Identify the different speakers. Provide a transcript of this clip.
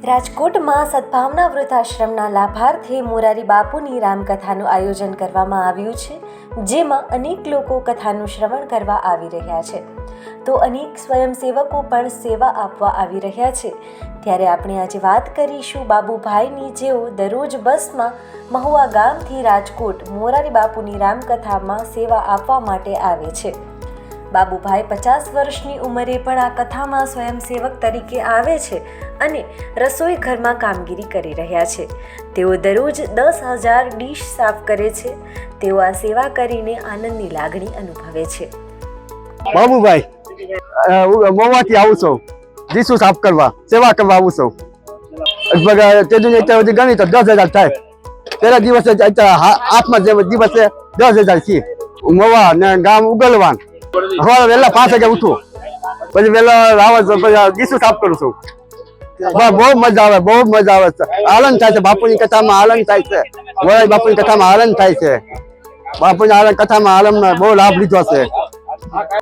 Speaker 1: રાજકોટમાં સદભાવના વૃદ્ધાશ્રમના લાભાર્થે મોરારી બાપુની રામકથાનું આયોજન કરવામાં આવ્યું છે, જેમાં અનેક લોકો કથાનું શ્રવણ કરવા આવી રહ્યા છે તો અનેક સ્વયંસેવકો પણ સેવા આપવા આવી રહ્યા છે। ત્યારે આપણે આજે વાત કરીશું બાબુભાઈની, જેઓ દરરોજ બસમાં મહુવા ગામથી રાજકોટ મોરારી બાપુની રામકથામાં સેવા આપવા માટે આવે છે। બાબુભાઈ 50 વર્ષની ઉંમરે પણ આ કથામાં સ્વયંસેવક તરીકે આવે છે અને રસોઈ ઘરમાં કામગીરી કરી રહ્યા છે। તેઓ દરરોજ 10,000 ડીશ સાફ કરે છે। તેઓ આ સેવા કરીને આનંદની લાગણી અનુભવે છે।
Speaker 2: બાબુભાઈ મોવાથી આવું છું, ડીશું સાફ કરવા, સેવા કરવા આવું છું। તેની અત્યાર સુધી ગણી તો 10,000 થાય। પહેલા દિવસે હાથમાં દિવસે 10,000 છે। મોવા ને ગામ ઉગલવાન સવારે વહેલા 5 વાગે ઉઠું, પછી વહેલા રાવણ ડીશું સાફ કરું છું। બહુ મજા આવે, બહુ મજા આવે છે। આનંદ થાય છે, બાપુની કથામાં આનંદ થાય છે, મોરારી બાપુની કથામાં આનંદ થાય છે। બાપુની કથામાં આનંદ બહુ લાભ લીધો છે।